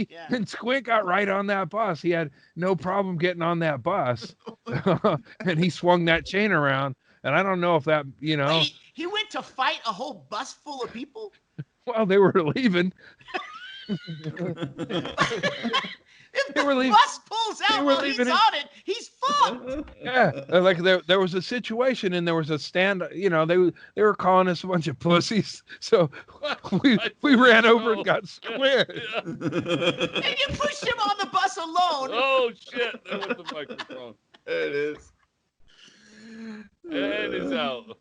Yeah. And Squint got right on that bus. He had no problem getting on that bus. And he swung that chain around. And I don't know if that, Wait, he went to fight a whole bus full of people? well, they were leaving. If They the were leaving. bus pulls out while he's on it, he's fucked. Yeah, like there was a situation and there was a stand. They were calling us a bunch of pussies, so we ran over and got Squint. Yeah. And you pushed him on the bus alone. Oh shit! There was the microphone. There it is. And it's out.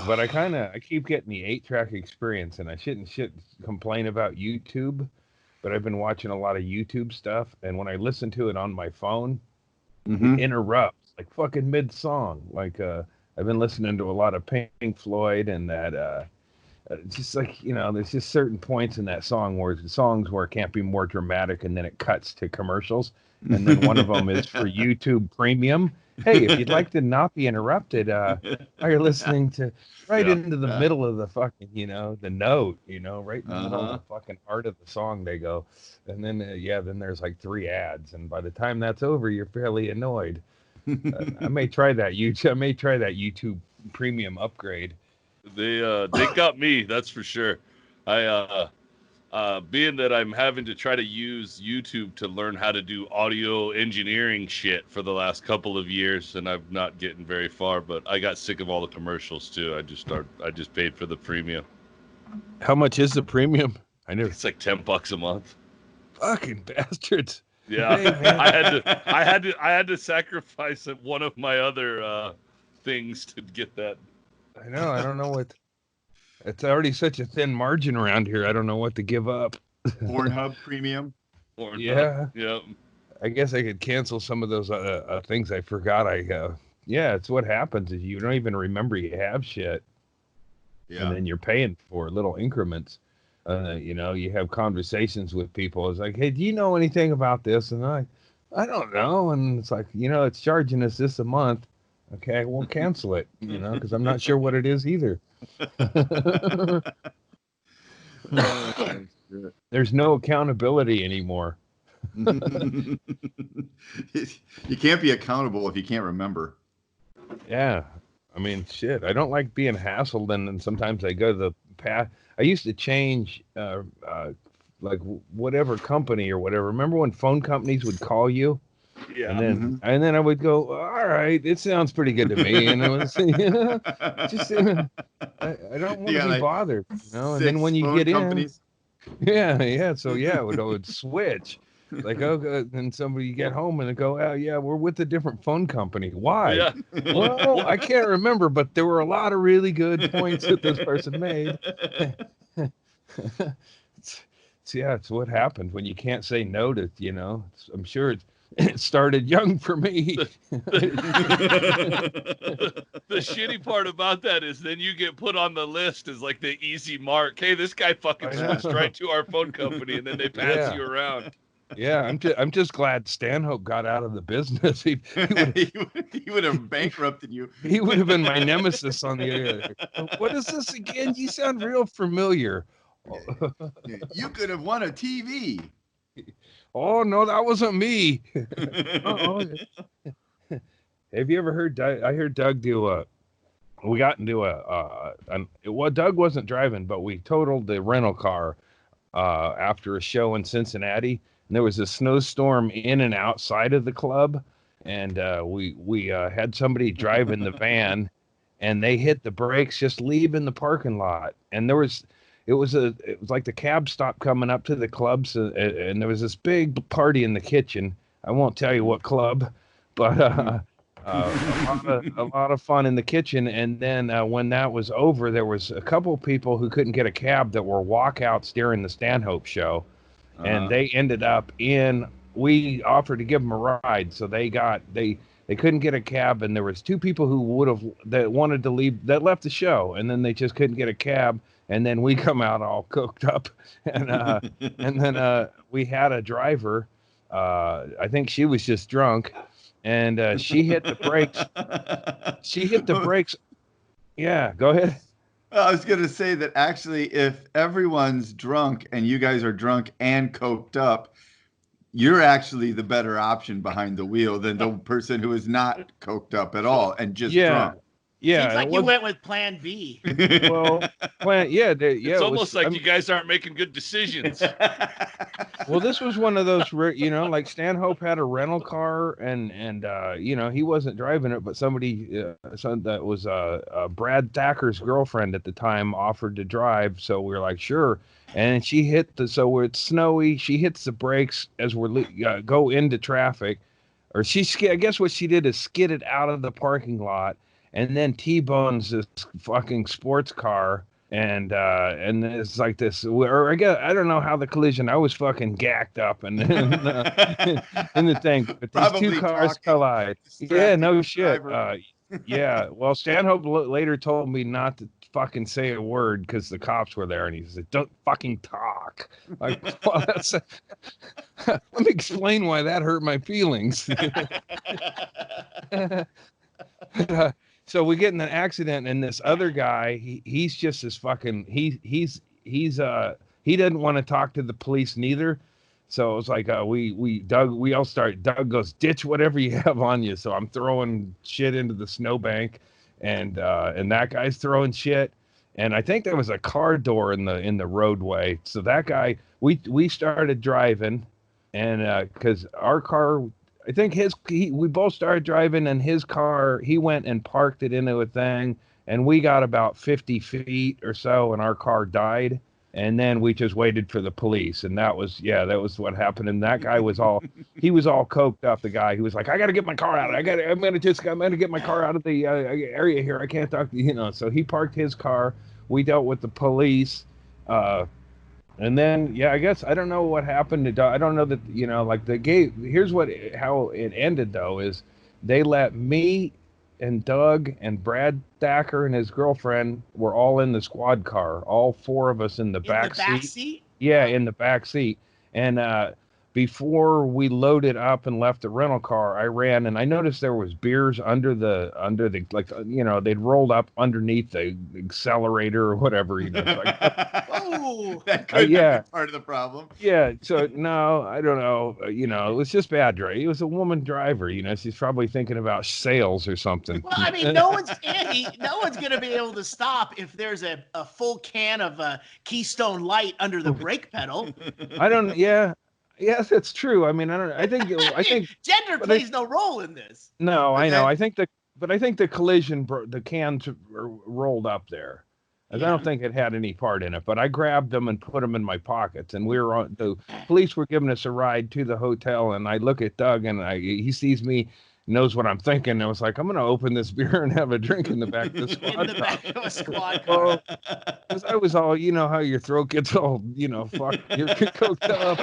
But I keep getting the 8-track experience, and I shouldn't complain about YouTube, but I've been watching a lot of YouTube stuff, and when I listen to it on my phone, it interrupts, like fucking mid-song. Like, I've been listening to a lot of Pink Floyd, and that, just like, there's just certain points in that song where it can't be more dramatic, and then it cuts to commercials, and then one of them is for YouTube Premium. Hey, if you'd like to not be interrupted, while you're listening to into the middle of the fucking, the note, right in the middle of the fucking heart of the song they go. And then, then there's like 3 ads. And by the time that's over, you're fairly annoyed. I may try that YouTube Premium upgrade. They got me, that's for sure. Being that I'm having to try to use YouTube to learn how to do audio engineering shit for the last couple of years, and I'm not getting very far, but I got sick of all the commercials too. I just paid for the premium. How much is the premium? I know it's like $10 a month. Fucking bastards. Yeah. Hey, I had to sacrifice one of my other things to get that. I know. I don't know what. It's already such a thin margin around here. I don't know what to give up. Pornhub Premium. Yeah. Yeah. I guess I could cancel some of those things I forgot. It's what happens is you don't even remember you have shit. Yeah. And then you're paying for little increments. You have conversations with people. It's like, hey, do you know anything about this? And I don't know. And it's like, it's charging us this a month. Okay, we'll cancel it, because I'm not sure what it is either. There's no accountability anymore. You can't be accountable if you can't remember. Yeah. I mean, shit. I don't like being hassled, and then sometimes I go to the path. I used to change, like, whatever company or whatever. Remember when phone companies would call you? Yeah. And then I would go, all right, it sounds pretty good to me. And it was, just, I don't want to be bothered, And then when you get companies. In, so it would switch. Like, then somebody get home and they go, oh yeah, we're with a different phone company. Why? Yeah. Well, I can't remember, but there were a lot of really good points that this person made. It's what happens when you can't say no to, I'm sure it started young for me. The shitty part about that is then you get put on the list as like the easy mark. Hey, this guy fucking switched right to our phone company, and then they pass you around. Yeah, I'm just glad Stanhope got out of the business. He would have bankrupted you. He would have been my nemesis on the air. What is this again? You sound real familiar. You could have won a TV. Oh no, that wasn't me. Have you ever heard? I heard Doug do we got into Doug wasn't driving, but we totaled the rental car after a show in Cincinnati, and there was a snowstorm in and outside of the club, and we had somebody driving the van, and they hit the brakes just leaving the parking lot, and it was like the cab stopped coming up to the clubs, and there was this big party in the kitchen. I won't tell you what club, but a lot of fun in the kitchen. And then when that was over, there was a couple of people who couldn't get a cab that were walkouts during the Stanhope show, and they ended up in we offered to give them a ride, so they couldn't get a cab, and there was two people that wanted to leave, that left the show, and then they just couldn't get a cab, and then we come out all cooked up, and then we had a driver. I think she was just drunk, and she hit the brakes. She hit the brakes. Yeah, go ahead. I was going to say that actually, if everyone's drunk and you guys are drunk and coked up, you're actually the better option behind the wheel than the person who is not coked up at all and just drunk. Yeah, seems like you went with Plan B. Well, It's almost like you guys aren't making good decisions. Well, this was one of those, like Stanhope had a rental car, and he wasn't driving it, but somebody that was Brad Thacker's girlfriend at the time offered to drive, so we were like, sure. And she hit so where it's snowy, she hits the brakes as we're go into traffic, or I guess what she did is skidded out of the parking lot, and then T-bones this fucking sports car, and it's like this, or I guess I don't know how the collision. I was fucking gacked up and in the thing, but these two cars collide. Yeah, no shit. Yeah. Well, Stanhope later told me not to fucking say a word because the cops were there, and he said, "Don't fucking talk." Like, well, let me explain why that hurt my feelings. So we get in an accident, and this other guy, he's just as fucking, he didn't want to talk to the police neither. So it was like, Doug goes, ditch whatever you have on you. So I'm throwing shit into the snowbank, and that guy's throwing shit. And I think there was a car door in the roadway. So that guy, we started driving, and cause our car, I think we both started driving, and his car, he went and parked it into a thing, and we got about 50 feet or so, and our car died. And then we just waited for the police, and that was what happened. And that guy was all coked up. The guy, he was like, I got to get my car out. I'm going to get my car out of the area here. I can't talk to you. So he parked his car. We dealt with the police. And then, I guess, I don't know what happened to Doug. I don't know that, like here's how it ended, though, is they let me and Doug and Brad Thacker and his girlfriend were all in the squad car, all four of us in the back seat. Yeah, in the back seat. And before we loaded up and left the rental car, I ran, and I noticed there was beers under the like, they'd rolled up underneath the accelerator or whatever, It's like, oh, that could be part of the problem. Yeah. So no, I don't know. It was just bad driving. It was a woman driver. She's probably thinking about sales or something. Well, I mean, no one's going to be able to stop if there's a full can of Keystone Light under the brake pedal. I don't. Yeah. Yes, that's true. I mean, I think gender plays no role in this. No, I know. I think the collision, the cans rolled up there. I don't think it had any part in it, but I grabbed them and put them in my pockets, and the police were giving us a ride to the hotel, and I look at Doug, and he sees me, knows what I'm thinking. I was like, I'm going to open this beer and have a drink in the back of the squad car. In the back of a squad car. Because I was all, how your throat gets all, fuck, you're coked up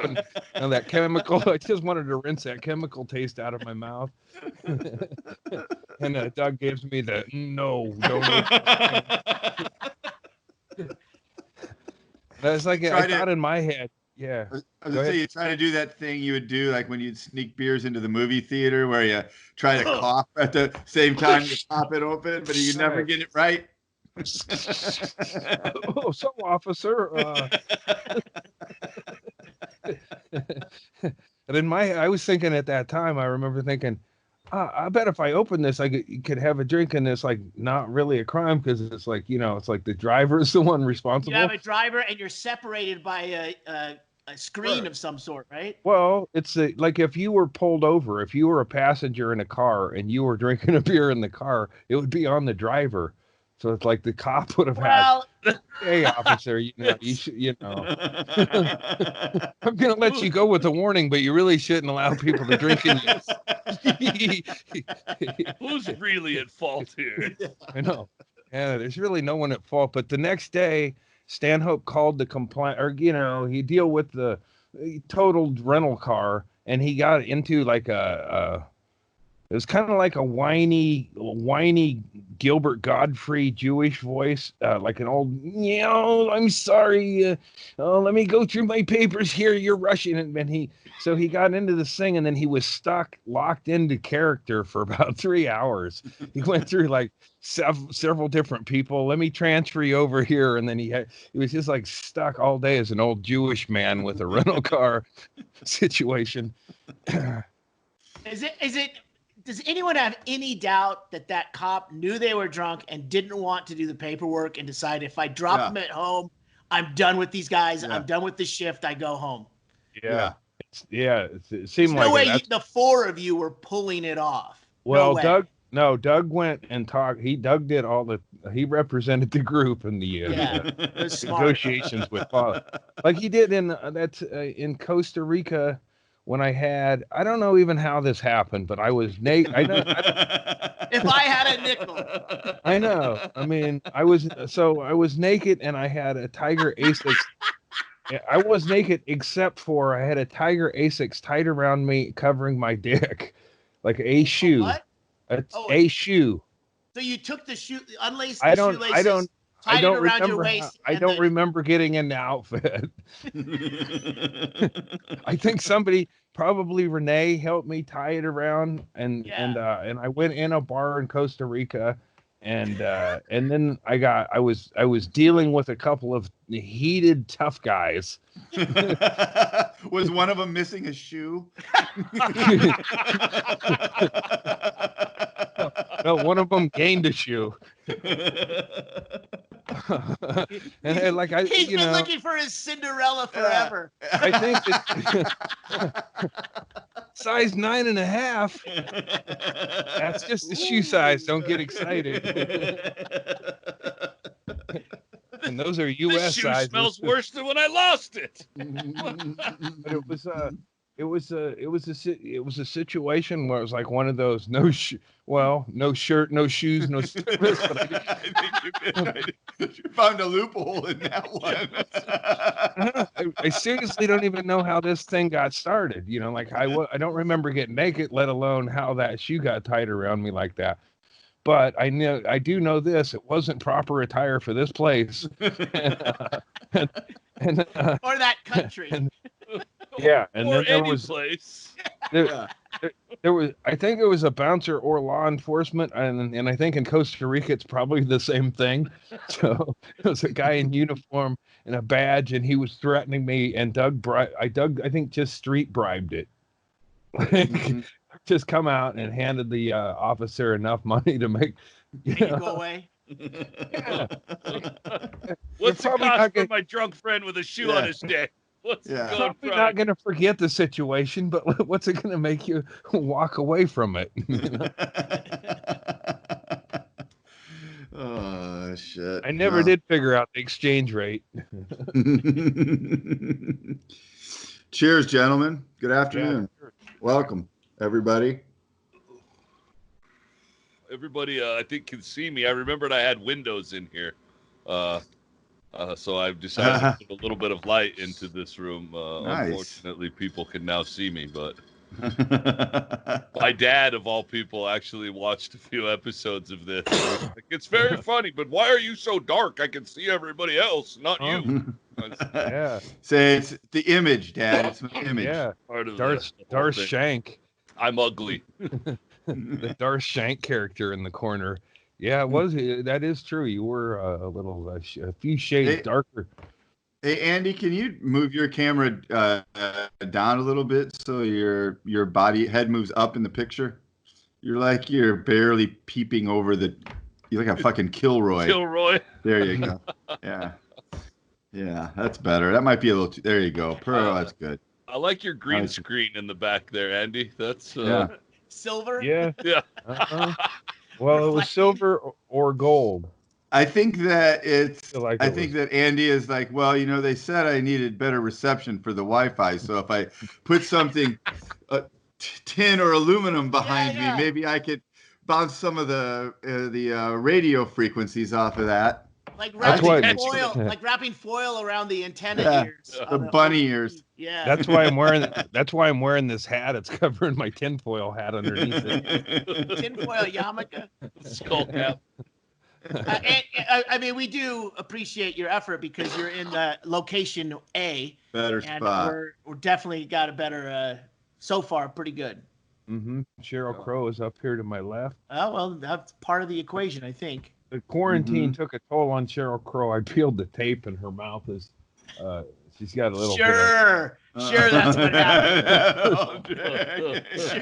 and that chemical. I just wanted to rinse that chemical taste out of my mouth. And Doug gives me the no. That's like I thought in my head. Yeah. I was going to say, you try to do that thing you would do like when you'd sneak beers into the movie theater where you try to cough at the same time you pop it open, but you never get it right. Oh, so officer. And I was thinking at that time, I remember thinking, I bet if I open this, I could have a drink, and it's like not really a crime because it's like, it's like the driver is the one responsible. You have a driver, and you're separated by a screen of some sort, right? Well, it's like if you were pulled over, if you were a passenger in a car and you were drinking a beer in the car, it would be on the driver. So it's like the cop would have had, hey, officer, you should, I'm going to let you go with a warning, but you really shouldn't allow people to drink in this. Who's really at fault here? I know. Yeah, there's really no one at fault. But the next day, Stanhope called the complaint, or, he deal with the totaled rental car, and he got into like it was kind of like a whiny Gilbert Godfrey Jewish voice, like an old, I'm sorry, let me go through my papers here. You're rushing, and he got into this thing, and then he was locked into character for about 3 hours. He went through like several different people. Let me transfer you over here, and then he was just like stuck all day as an old Jewish man with a rental car situation. Is it? Does anyone have any doubt that cop knew they were drunk and didn't want to do the paperwork and decide, if I drop them at home, I'm done with these guys. Yeah. I'm done with the shift. I go home. Yeah. It seemed no like way the four of you were pulling it off. Well, Doug went and talked. Doug did he represented the group in the negotiations with Paul, like he did in Costa Rica. When I don't know even how this happened, but I was naked. If I had a nickel. I know. I mean, I was naked and I had a Tiger Asics. I was naked except for I had a Tiger Asics tied around me, covering my dick, like a shoe. What? A shoe. So you took the shoe, unlaced the shoelaces. I don't remember getting in the outfit. I think somebody, probably Renee, helped me tie it around, and I went in a bar in Costa Rica, and then I was dealing with a couple of heated tough guys. Was one of them missing a shoe? No, one of them gained a shoe. And like he's been looking for his Cinderella forever. I think size 9.5. That's just the shoe size. Don't get excited. And those are U.S. This shoe sizes. Smells worse than when I lost it. But it was a situation where it was like one of those no shirt, no shoes, no service. But you found a loophole in that one. I seriously don't even know how this thing got started. Like I don't remember getting naked, let alone how that shoe got tied around me like that. But I do know this: it wasn't proper attire for this place, or that country. And or then there any was place. There was, I think it was a bouncer or law enforcement, and I think in Costa Rica it's probably the same thing. So it was a guy in uniform and a badge, and he was threatening me. And Doug, I think just street bribed it. Just come out and handed the officer enough money to make go away. Yeah. What's the cost for my drunk friend with a shoe on his dick? Probably not going to forget the situation, but what's it going to make you walk away from it? Oh, shit. I never did figure out the exchange rate. Cheers, gentlemen. Good afternoon. Yeah. Welcome, everybody. Everybody, I think, can see me. I remembered I had windows in here. So I've decided to put a little bit of light into this room. Nice. Unfortunately, people can now see me, but my dad, of all people, actually watched a few episodes of this. It's very funny, but why are you so dark? I can see everybody else, not you. Yeah. Say it's the image, Dad. It's the image. Yeah. Darth Shank. I'm ugly. The Darth Shank character in the corner. Yeah, it was. That is true. You were a few shades darker. Hey, Andy, can you move your camera down a little bit so your head moves up in the picture? You're barely peeping over you're like a fucking Kilroy. Kilroy. There you go. Yeah. Yeah, that's better. That might be a little there you go. That's good. I like your green screen in the back there, Andy. That's silver? Yeah. Yeah. Well, it was silver or gold. I think that that Andy is like, well, they said I needed better reception for the Wi-Fi, so if I put something tin or aluminum behind me, maybe I could bounce some of the radio frequencies off of that. Like That's wrapping foil around the antenna ears. The bunny ears. Yeah. That's why I'm wearing. That's why I'm wearing this hat. It's covering my tinfoil hat underneath it. Tinfoil yarmulke. Skull cap. I mean, we do appreciate your effort because you're in the location A. Better spot. We're definitely got a better. So far, pretty good. Mm-hmm. Sheryl Crow is up here to my left. Oh well, that's part of the equation, I think. The quarantine took a toll on Sheryl Crow. I peeled the tape, and her mouth is. She's got a little. Sure, that's what happened. Sure,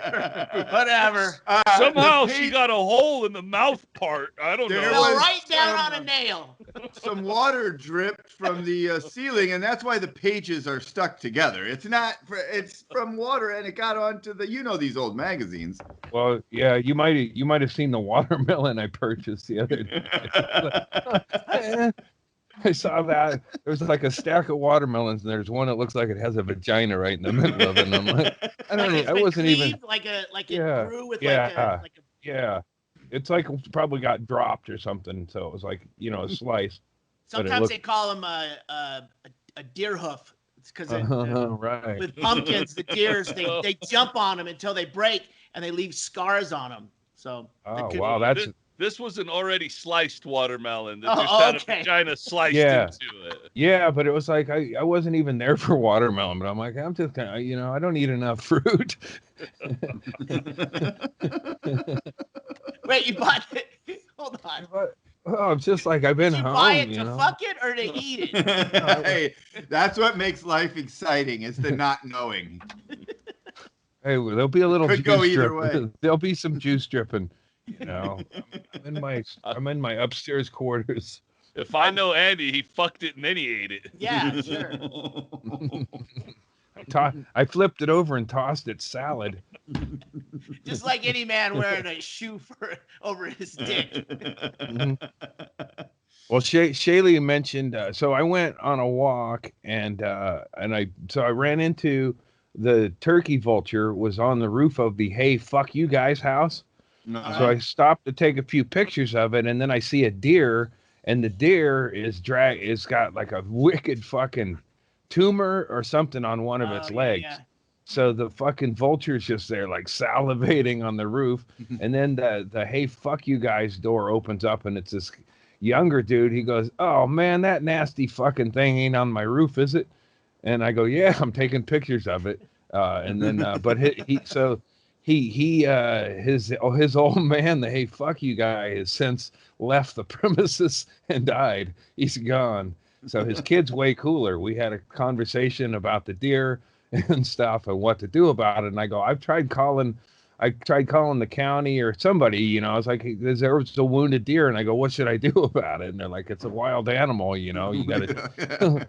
whatever. Somehow she got a hole in the mouth part. I don't know. Fell right down on a nail. Some water dripped from the ceiling, and that's why the pages are stuck together. It's not. It's from water, and it got onto the. These old magazines. Well, yeah, you might have seen the watermelon I purchased the other day. I saw that. There's like a stack of watermelons, and there's one that looks like it has a vagina right in the middle of it. And I'm like, I don't know. I wasn't even. Like it grew with yeah. It's like it probably got dropped or something. So it was like a slice. Sometimes they call them a deer hoof. It's because right. With pumpkins, the deers they jump on them until they break, and they leave scars on them. So. Wow, that's. This was an already sliced watermelon that just had a vagina sliced into it. Yeah, but it was like I wasn't even there for watermelon, but I'm like, I'm just kind of, I don't eat enough fruit. Wait, you bought it? Hold on. I'm just like, I've been home. Did you buy it to fuck it or to eat it? Hey, that's what makes life exciting, is the not knowing. Hey, there'll be a little Could juice go either dripping. way. There'll be some juice dripping. I'm in my upstairs quarters. If I know Andy, he fucked it and then he ate it. Yeah, sure. I flipped it over and tossed it salad. Just like any man wearing a shoe over his dick. Mm-hmm. Well, Shaylee mentioned. So I went on a walk and I ran into the turkey vulture was on the roof of the "Hey, fuck you guys" house. So I stopped to take a few pictures of it, and then I see a deer, and the deer is got like a wicked fucking tumor or something on one of its legs. Yeah. So the fucking vulture's just there like salivating on the roof, and then the "Hey, fuck you guys" door opens up, and it's this younger dude. He goes, "Oh man, that nasty fucking thing ain't on my roof, is it?" And I go, "Yeah, I'm taking pictures of it." And then, but his old man, the "Hey, fuck you" guy, has since left the premises and died. He's gone. So his kid's way cooler. We had a conversation about the deer and stuff and what to do about it. And I go, I tried calling the county or somebody, I was like, there was a wounded deer. And I go, what should I do about it? And they're like, it's a wild animal, you got to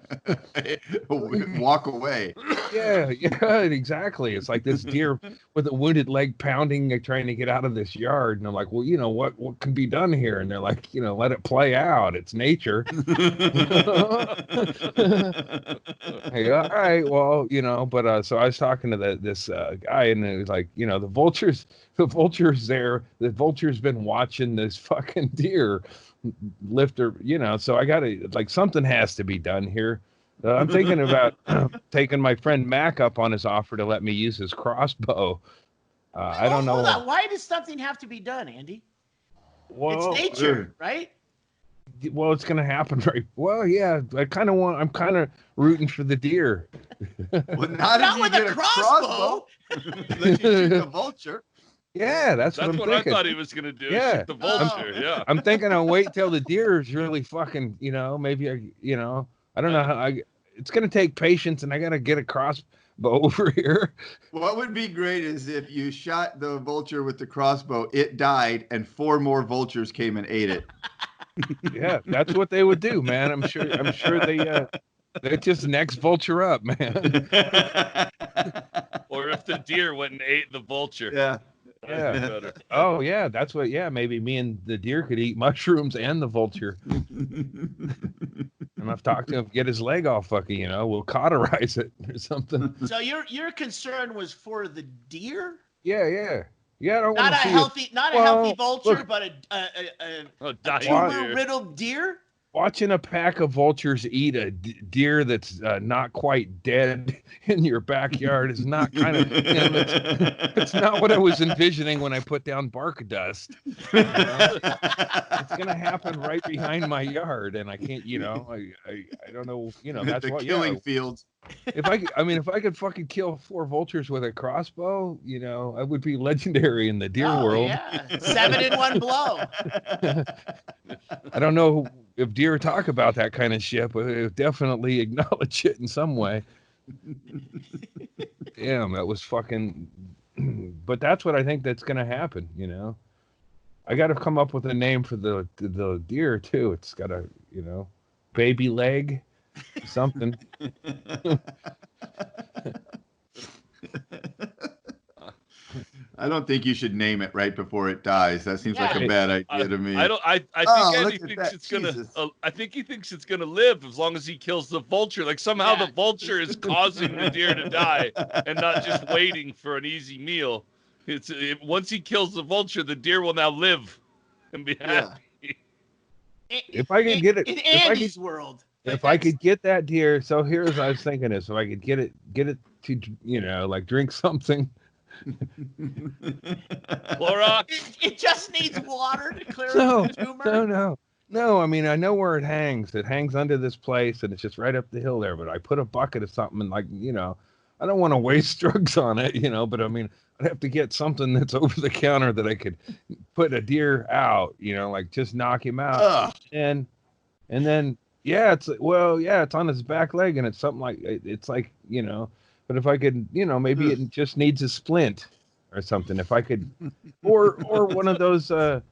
walk away. Yeah, exactly. It's like this deer with a wounded leg pounding, trying to get out of this yard. And I'm like, well, what can be done here? And they're like, let it play out. It's nature. Hey, all right, well, but so I was talking to this guy, and it was like, the vulture's there. The vulture's been watching this fucking deer lift her, so I gotta, like, something has to be done here. I'm thinking about taking my friend Mac up on his offer to let me use his crossbow. I don't know. Hold on. Why does something have to be done, Andy? Well, it's nature, right? Well, it's going to happen, right? Well, yeah. I'm kind of rooting for the deer. Well, not with a crossbow. Then you shoot the vulture. Yeah, that's what I'm thinking. I thought he was going to do. Yeah. Shoot the vulture. Yeah. I'm thinking I'll wait till the deer is really fucking, maybe, I don't know how it's going to take patience, and I got to get a crossbow over here. What would be great is if you shot the vulture with the crossbow, it died, and 4 more vultures came and ate it. Yeah, that's what they would do, man. I'm sure they just next vulture up, man. Or if the deer went and ate the vulture. Yeah. Yeah. Oh, yeah. That's what. Yeah. Maybe me and the deer could eat mushrooms and the vulture. And I've talked to him, get his leg off, fucking. We'll cauterize it or something. So your concern was for the deer? Yeah. I don't not a healthy vulture, look, but a tumor-riddled deer. watching a pack of vultures eat a deer that's not quite dead in your backyard is not kind of, it's not what I was envisioning when I put down bark dust. It's gonna happen right behind my yard, and I can't, I don't know, that's the what killing fields. If I could fucking kill 4 vultures with a crossbow, I would be legendary in the deer world. Yeah, 7 in one blow. I don't know if deer talk about that kind of shit, but they definitely acknowledge it in some way. Damn, that was fucking. But that's what I think that's gonna happen. I got to come up with a name for the deer too. It's got a baby leg, something. I don't think you should name it right before it dies. That seems like a bad idea to me. I think Andy thinks it's gonna. I think he thinks it's gonna live as long as he kills the vulture. Like somehow the vulture is causing the deer to die, and not just waiting for an easy meal. Once he kills the vulture, the deer will now live and be happy. If I could get it in Andy's world. If I could get that deer, so here's what I was thinking is, if I could get it to like drink something. Clorox. It just needs water to clear up the tumor. No. I mean, I know where it hangs. It hangs under this place, and it's just right up the hill there. But I put a bucket of something, and I don't want to waste drugs on it, But I mean, I'd have to get something that's over the counter that I could put a deer out, like just knock him out, and then it's on his back leg, and it's something like it's like. But if I could, maybe it just needs a splint or something. If I could, or one of those, a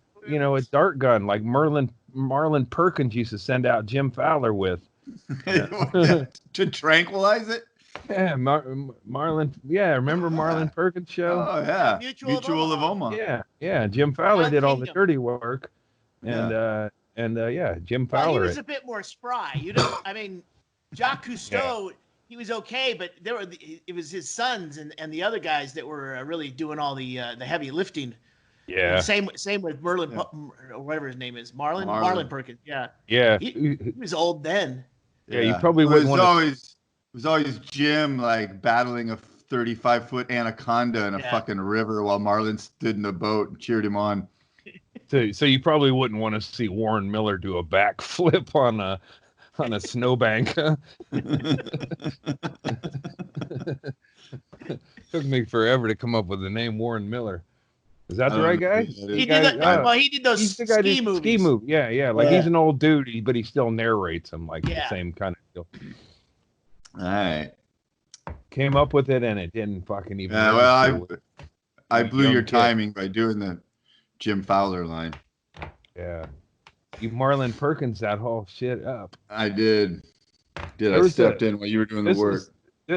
dart gun like Marlon Perkins used to send out Jim Fowler with. To tranquilize it? Yeah, Marlon. Yeah, remember Marlon Perkins show? Oh yeah, Mutual of Omaha. Yeah. Jim Fowler did all the dirty work, and Jim Fowler. Well, he was a bit more spry. I mean, Jacques Cousteau. Yeah. He was okay, but it was his sons and the other guys that were really doing all the heavy lifting. Yeah. And same with Merlin, or whatever his name is, Marlon Perkins. Yeah. Yeah. He was old then. Yeah, you probably wouldn't want to. It was always Jim like battling a 35-foot anaconda in a fucking river while Marlon stood in a boat and cheered him on. So you probably wouldn't want to see Warren Miller do a backflip on a snowbank. Took me forever to come up with the name Warren Miller. Is that the right guy? He did those ski movies. Ski move. Yeah. Like he's an old dude, but he still narrates them like the same kind of deal. All right. Came up with it and it didn't fucking even. Yeah, well, I blew your timing by doing the Jim Fowler line. Yeah. You Marlon Perkins that whole shit up. I did. I stepped in while you were doing the work.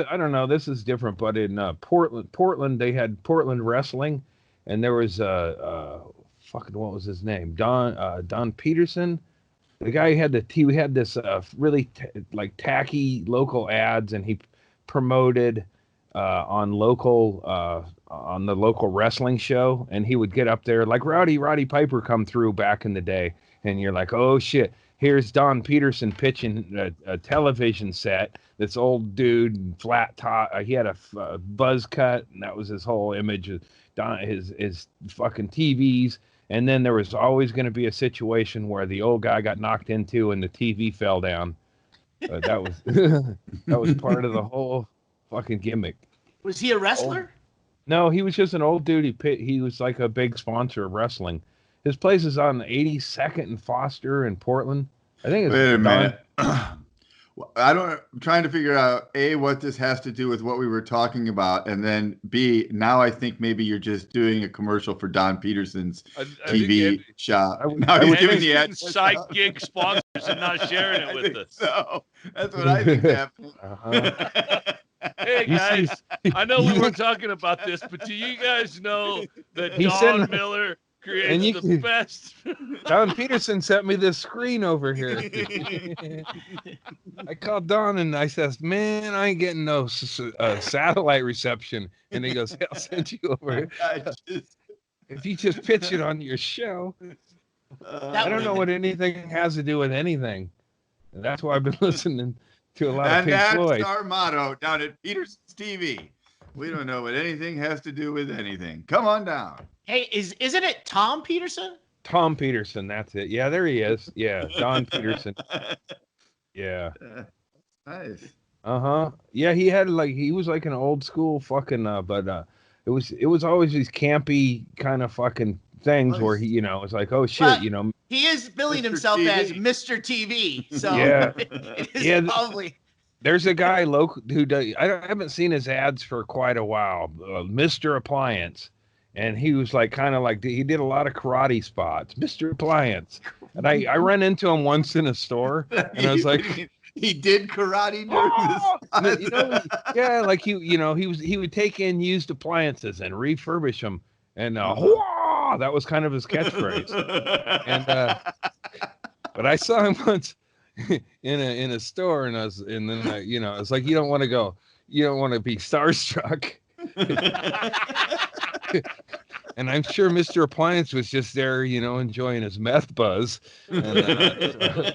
I don't know. This is different, but in Portland, they had Portland wrestling, and there was what was his name? Don Peterson. The guy had this really tacky local ads, and he promoted on the local wrestling show, and he would get up there like Roddy Piper come through back in the day. And you're like, oh shit! Here's Don Peterson pitching a television set. This old dude, flat top. He had a buzz cut, and that was his whole image of his fucking TVs. And then there was always going to be a situation where the old guy got knocked into and the TV fell down. That was part of the whole fucking gimmick. Was he a wrestler? No, he was just an old dude. He was like a big sponsor of wrestling. His place is on 82nd and Foster in Portland. I think it's. Wait a minute. I'm trying to figure out A, what this has to do with what we were talking about, and then B, now I think maybe you're just doing a commercial for Don Peterson's TV shop. Now he's giving the side gig sponsors and not sharing it with us. So that's what I think happened. Hey guys, I know we weren't talking about this, but do you guys know that Don Miller creates the best? Don Peterson sent me this screen over here. I called Don and I says, "Man, I ain't getting no satellite reception." And he goes, "Hey, I'll send you over here if you just pitch it on your show." I don't know what anything has to do with anything. And that's why I've been listening to a lot of Pink Floyd. And that's our motto down at Peterson's TV. We don't know what anything has to do with anything. Come on down. Hey, isn't it Tom Peterson? Tom Peterson, that's it. Yeah, there he is. Yeah, Don Peterson. Yeah. Nice. Yeah, he was like an old school fucking but it was always these campy kind of fucking things where he, it's like, oh shit, well, he is billing Mr. himself TV. as Mr. TV. So yeah. it is probably. There's a guy local who does. I haven't seen his ads for quite a while. Mr. Appliance, and he was like kind of like he did a lot of karate spots. Mr. Appliance, and I ran into him once in a store, and I was like, he did karate during this. Yeah, like he would take in used appliances and refurbish them, and that was kind of his catchphrase. And but I saw him once in a store, and then it's like you don't want to be starstruck. And I'm sure Mr. Appliance was just there, enjoying his meth buzz. And, I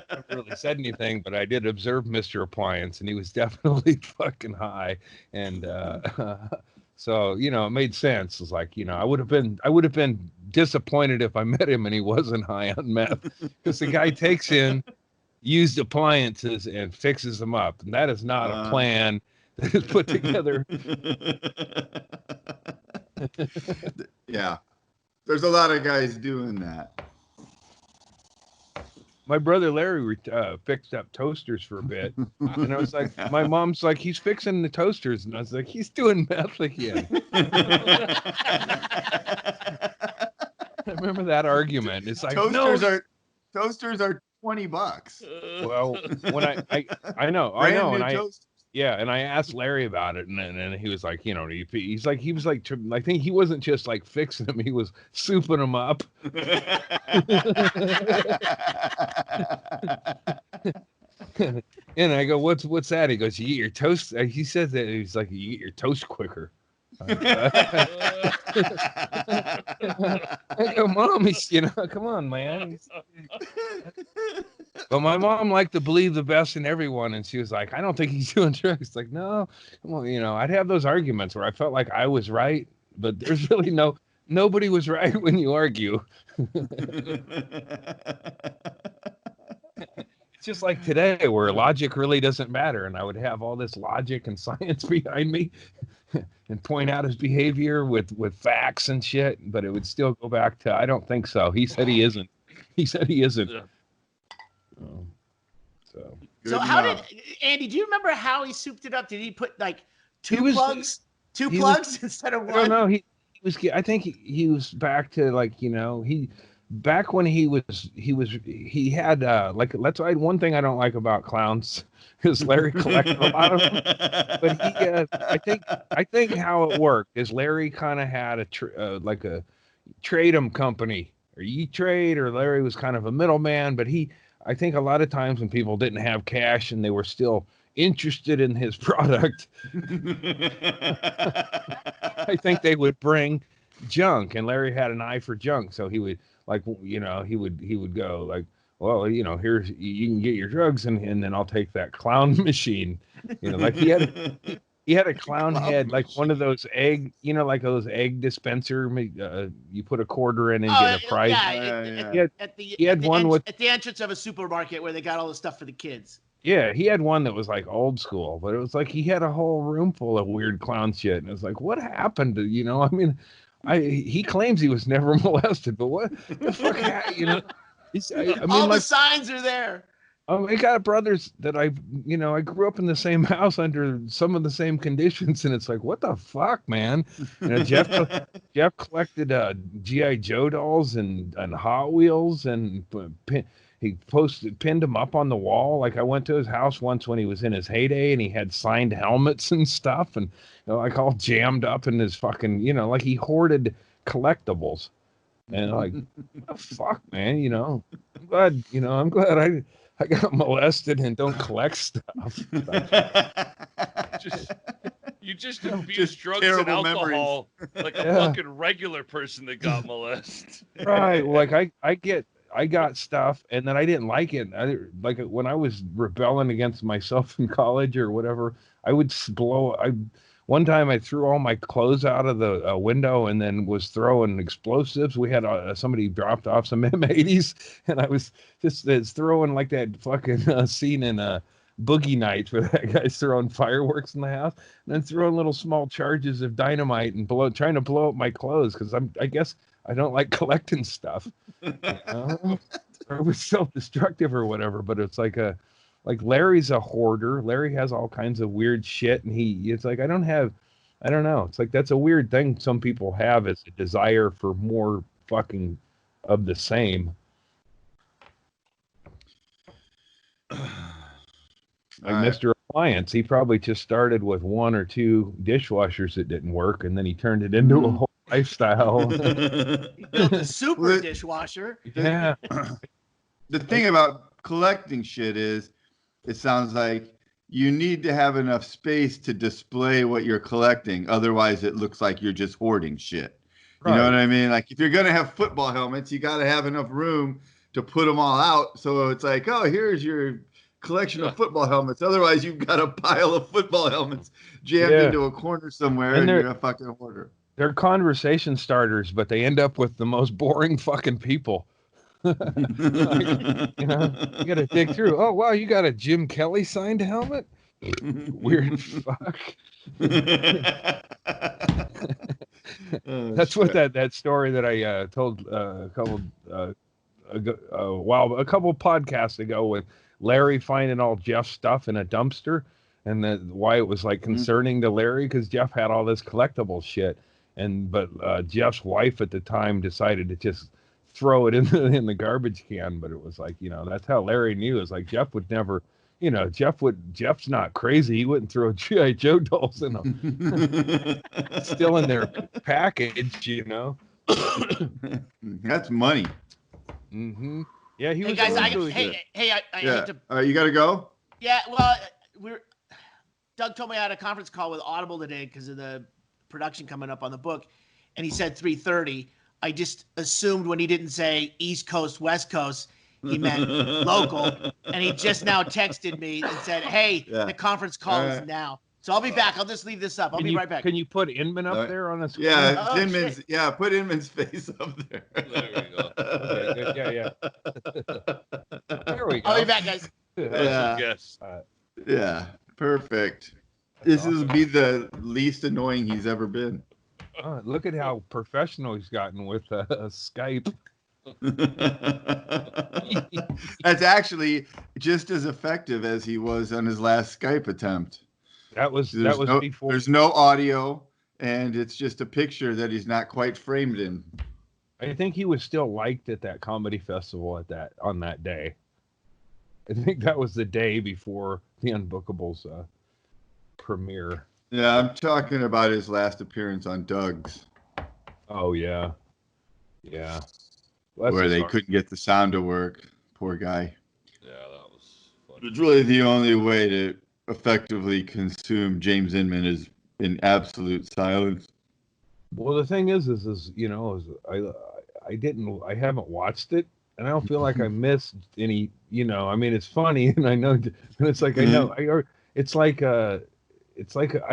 haven't really said anything, but I did observe Mr. Appliance, and he was definitely fucking high. And so, it made sense. It's like, I would have been disappointed if I met him and he wasn't high on meth, because the guy takes in used appliances and fixes them up, and that is not a plan that is put together. Yeah, there's a lot of guys doing that. My brother Larry fixed up toasters for a bit, and I was like, my mom's like, he's fixing the toasters, and I was like, he's doing meth again. I remember that argument. It's like toasters are $20. Well, when I know, and and I asked Larry about it, and he was like, he was like, I think he wasn't just like fixing them, he was souping them up. And I go, what's that? He goes, you eat your toast. He says that he's like, you eat your toast quicker. I go, Mom, come on, man. But my mom liked to believe the best in everyone, and she was like, I don't think he's doing drugs. Like, no, well, I'd have those arguments where I felt like I was right, but there's really nobody was right when you argue. It's just like today, where logic really doesn't matter, and I would have all this logic and science behind me and point out his behavior with facts and shit, but it would still go back to, I don't think so. He said he isn't. Yeah. So how did Andy? Do you remember how he souped it up? Did he put like two plugs instead of one? I don't know. He was. I think he was back to like back when he had like, that's why one thing I don't like about clowns is Larry collected a lot of them. But I think how it worked is Larry kind of had a trade 'em company, or E-Trade, or Larry was kind of a middleman, but I think a lot of times when people didn't have cash and they were still interested in his product, I think they would bring junk, and Larry had an eye for junk, so he would he would go like, well, here's, you can get your drugs, and then I'll take that clown machine, like he had a clown head, like one of those egg, like those egg dispenser, you put a quarter in and get a prize. He had one at the entrance of a supermarket where they got all the stuff for the kids. Yeah, he had one that was like old school, but it was like he had a whole room full of weird clown shit, and it was like, what happened to, he claims he was never molested, but what the fuck, all the signs are there. I got brothers that I grew up in the same house under some of the same conditions, and it's like, what the fuck, man? Jeff collected G.I. Joe dolls and Hot Wheels, and he pinned them up on the wall. Like, I went to his house once when he was in his heyday, and he had signed helmets and stuff, and like all jammed up in his fucking, like he hoarded collectibles. And like, what the fuck, man? I'm glad I got molested and don't collect stuff. You just abuse drugs and alcohol like a fucking regular person that got molested. Right. Like I got stuff and then I didn't like it. Like when I was rebelling against myself in college or whatever, I would one time I threw all my clothes out of the window and then was throwing explosives. We had somebody dropped off some M80s and I was just throwing like that fucking scene in Boogie Nights where that guy's throwing fireworks in the house and then throwing little small charges of dynamite and trying to blow up my clothes because I guess I don't like collecting stuff. Or it was self-destructive or whatever, but it's like Larry's a hoarder. Larry has all kinds of weird shit and it's like I don't know. It's like that's a weird thing some people have is a desire for more fucking of the same. Like Mr. Appliance, he probably just started with 1 or 2 dishwashers that didn't work, and then he turned it into a whole lifestyle. He built a super dishwasher. Yeah. The thing about collecting shit is, it sounds like you need to have enough space to display what you're collecting. Otherwise, it looks like you're just hoarding shit. Right. You know what I mean? Like if you're going to have football helmets, you got to have enough room to put them all out. So it's like, oh, here's your collection of football helmets. Otherwise, you've got a pile of football helmets jammed into a corner somewhere, and you're a fucking hoarder. They're conversation starters, but they end up with the most boring fucking people. Like, you got to dig through. Oh wow, you got a Jim Kelly signed helmet? Weird fuck. That's what that story that I told a couple podcasts ago with Larry finding all Jeff's stuff in a dumpster, and why it was like concerning to Larry because Jeff had all this collectible shit, but Jeff's wife at the time decided to just throw it in the garbage can. But it was like, that's how Larry knew. It's like Jeff would never, Jeff's not crazy. He wouldn't throw G.I. Joe dolls in them. Still in their package, That's money. Mm-hmm. Yeah, he was. Guys, I hate to. All right, you got to go. Yeah, well, Doug told me I had a conference call with Audible today because of the production coming up on the book, and he said 3:30. I just assumed when he didn't say East Coast, West Coast, he meant local, and he just now texted me and said, "Hey, the conference call is now." So I'll be back. I'll just leave this up. I'll be right back. Can you put Inman up there on the screen? Yeah, Inman's. Yeah, put Inman's face up there. There we go. Okay, yeah. There we go. I'll be back, guys. Yeah, perfect. This will be the least annoying he's ever been. Look at how professional he's gotten with Skype. That's actually just as effective as he was on his last Skype attempt. That was before. There's no audio, and it's just a picture that he's not quite framed in. I think he was still liked at that comedy festival on that day. I think that was the day before the Unbookables premiere. Yeah, I'm talking about his last appearance on Doug's. Oh yeah. Well, where they couldn't get the sound to work. Poor guy. Yeah, that was funny. It's really the only way to effectively consume James Inman is in absolute silence. Well, the thing is I haven't watched it, and I don't feel like I missed any. I mean, it's funny, and I know, and it's like it's like I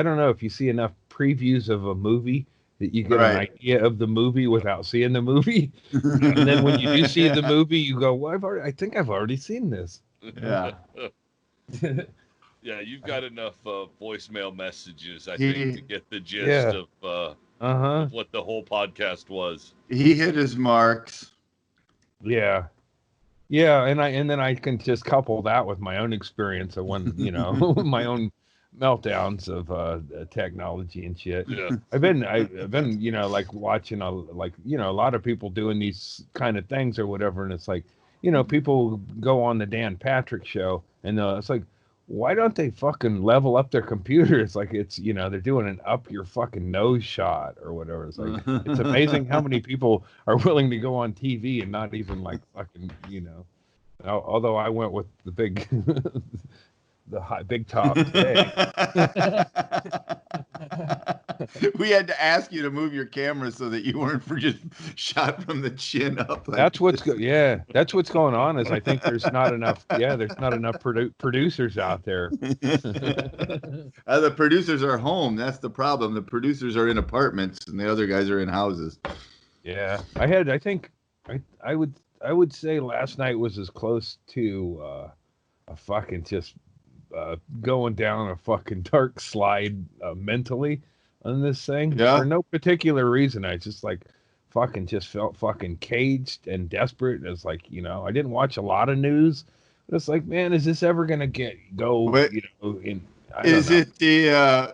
don't know if you see enough previews of a movie that you get an idea of the movie without seeing the movie, and then when you do see the movie, you go, "Well, I think I've already seen this." Yeah. Yeah, you've got enough voicemail messages, I think, to get the gist of what the whole podcast was. He hit his marks. Yeah, and then I can just couple that with my own experience of when my own meltdowns of technology and shit. Yeah, I've been like watching a lot of people doing these kind of things or whatever, and it's like people go on the Dan Patrick show and it's like, why don't they fucking level up their computer? It's like they're doing an up your fucking nose shot or whatever. It's like it's amazing how many people are willing to go on TV and not even like fucking although I went with the big big top today. We had to ask you to move your camera so that you weren't just shot from the chin up. Like that's what's that's what's going on. Is I think there's not enough. Yeah, there's not enough producers out there. The producers are home. That's the problem. The producers are in apartments, and the other guys are in houses. Yeah, I think I would say last night was as close to a fucking just going down a fucking dark slide mentally on this thing. Yeah. For no particular reason. I just like fucking just felt fucking caged and desperate. It's like, you know, I didn't watch a lot of news, but it's like, man, is this ever gonna go? Wait, you know,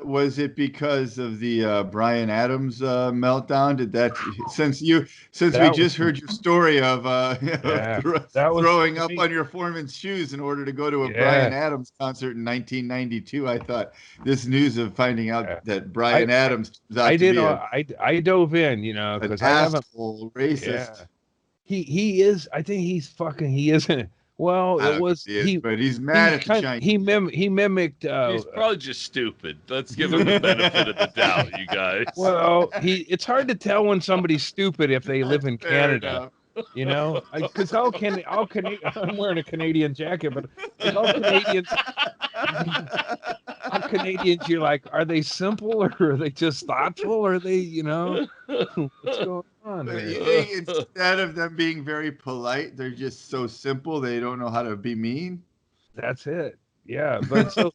was it because of the Bryan Adams meltdown? Did that since we just heard your story of throwing up on your foreman's shoes in order to go to a Bryan Adams concert in 1992? I thought this news of finding out that Bryan Adams I dove in, you know, because I haven't racist. Yeah. He is. I think he isn't. Well, but he's mad at the Chinese. He mimicked. He's probably just stupid. Let's give him the benefit of the doubt, you guys. Well, it's hard to tell when somebody's stupid if they live in Canada. You know, because I'm wearing a Canadian jacket, but all Canadians, you're like, are they simple or are they just thoughtful? Or are they, you know, what's going on? You think instead of them being very polite, they're just so simple they don't know how to be mean? That's it. Yeah, but so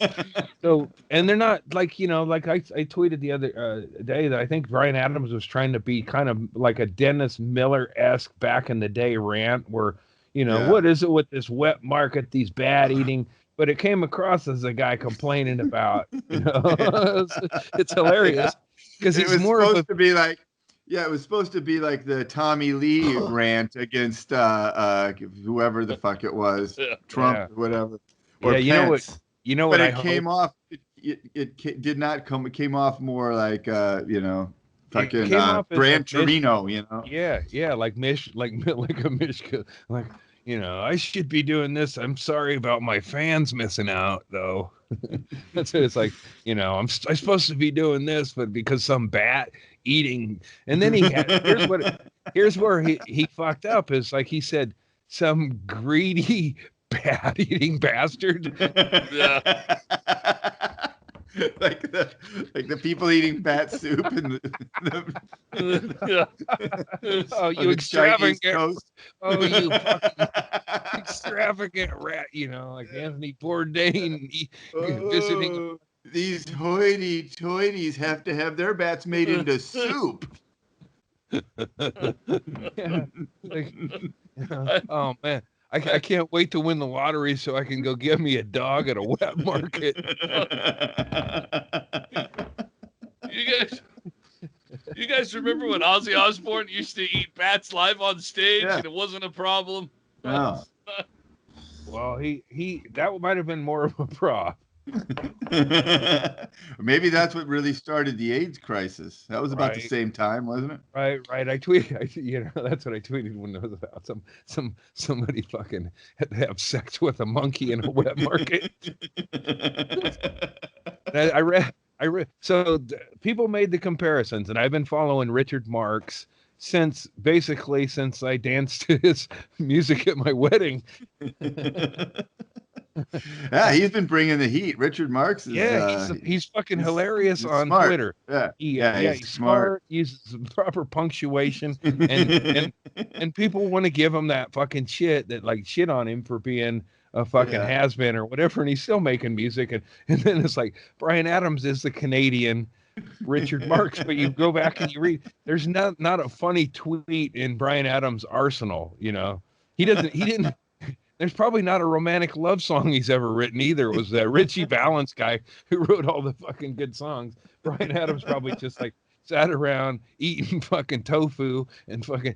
and they're not like, you know, like I tweeted the other day that I think Bryan Adams was trying to be kind of like a Dennis Miller-esque back in the day rant where, you know, what is it with this wet market, these bad eating? But it came across as a guy complaining about, you know, it's hilarious because he's more supposed to be like, it was supposed to be like the Tommy Lee rant against whoever the fuck it was, Trump or whatever. Or Pence. You know but what? It came off. It did not come. It came off more like you know, fucking Gran Torino. You know. Yeah, like a Mishka. Like, you know, I should be doing this. I'm sorry about my fans missing out, though. That's it. It's like, you know, I'm supposed to be doing this, but because some bat eating, and then here's where he fucked up. Is like he said some greedy bat eating bastard. Yeah. like the people eating bat soup and oh, you extravagant! Oh, you fucking extravagant rat! You know, like Anthony Bourdain visiting. These hoity-toities have to have their bats made into soup. Yeah, like, oh man. I can't wait to win the lottery so I can go get me a dog at a wet market. You guys remember when Ozzy Osbourne used to eat bats live on stage and it wasn't a problem? No. Well, that might have been more of a prop. Maybe that's what really started the AIDS crisis. That was about the same time, wasn't it? Right. I tweeted. You know, that's what I tweeted when it was about somebody fucking had to have sex with a monkey in a wet market. I read. So people made the comparisons, and I've been following Richard Marx since I danced to his music at my wedding. Yeah, he's been bringing the heat. Richard Marx is he's fucking hilarious on smart. Twitter. He's smart, uses some proper punctuation, and people want to give him that fucking shit on him for being a fucking has-been or whatever, and he's still making music, and then it's like Bryan Adams is the Canadian Richard Marx, but you go back and you read, there's not a funny tweet in Bryan Adams' arsenal, you know. He didn't there's probably not a romantic love song he's ever written either. It was that Richie Valens guy who wrote all the fucking good songs. Bryan Adams probably just like sat around eating fucking tofu and fucking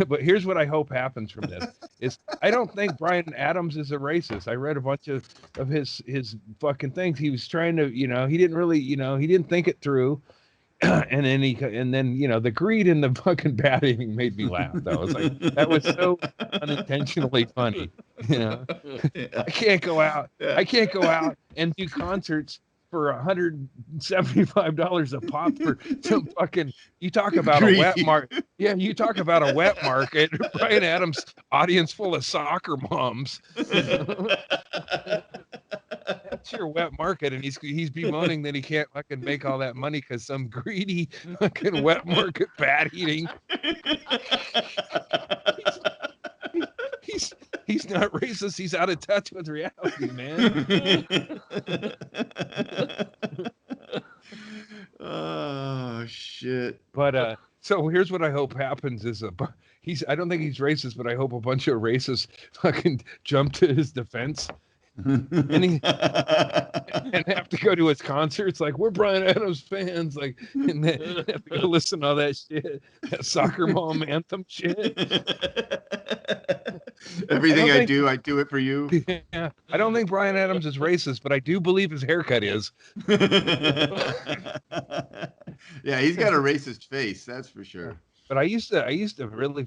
but here's what I hope happens from this is I don't think Bryan Adams is a racist. I read a bunch of his fucking things. He was trying to, you know, he didn't really, you know, he didn't think it through. And then you know, the greed and the fucking bat eating made me laugh. Though. I was like, that was so unintentionally funny. You know, Yeah. I can't go out. Yeah. I can't go out and do concerts for $175 a pop for some fucking. You talk about a wet market. Yeah, you talk about a wet market. Bryan Adams audience full of soccer moms. That's your wet market, and he's bemoaning that he can't fucking make all that money because some greedy fucking wet market bat eating. He's not racist. He's out of touch with reality, man. Oh shit. But so here's what I hope happens is I don't think he's racist, but I hope a bunch of racists fucking jump to his defense and have to go to his concerts. Like, we're Bryan Adams fans, like, and then have to go listen to all that shit, that soccer mom anthem shit. Everything I do it for you. Yeah, I don't think Bryan Adams is racist, but I do believe his haircut is. Yeah, he's got a racist face, that's for sure. But I used to really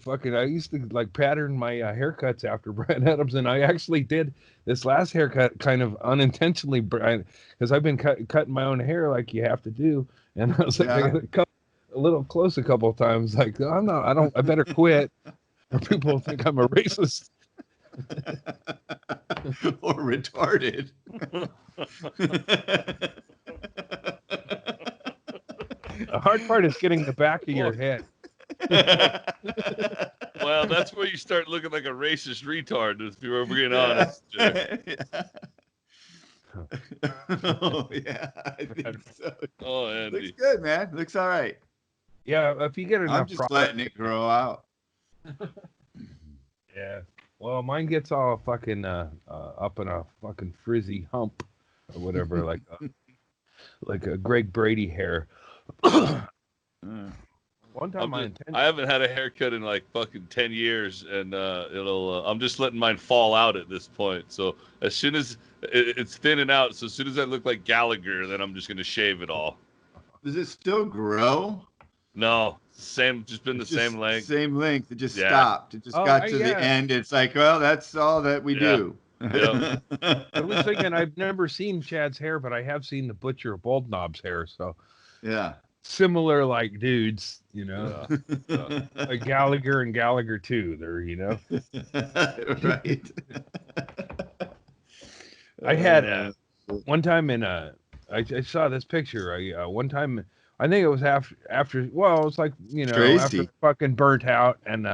like pattern my haircuts after Bryan Adams, and I actually did this last haircut kind of unintentionally, Brian, because I've been cutting my own hair like you have to do, and I was like, I got to cut a little close a couple of times, like I better quit, or people think I'm a racist. Or retarded. The hard part is getting the back of your head. Well, that's where you start looking like a racist retard, if you're being honest. Oh, yeah, I think so. Oh, Andy. Looks good, man. Looks all right. Yeah, if you get enough I'm just letting it grow out. Yeah. Well, mine gets all fucking up in a fucking frizzy hump or whatever, like a Greg Brady hair. One time I haven't had a haircut in like fucking 10 years, and I'm just letting mine fall out at this point. So as soon as it's thinning out, so as soon as I look like Gallagher, then I'm just gonna shave it all. Does it still grow? No, same length. Same length. It just stopped. It just got to the end. It's like, well, that's all that we do. Yep. I was thinking I've never seen Chad's hair, but I have seen the Butcher Bald Knob's hair. So yeah, similar like dudes, you know, like Gallagher and Gallagher too. They're, you know, right. I had one time I saw this picture. One time. I think it was after. Well, it was like, you know, Tracy. after fucking burnt out and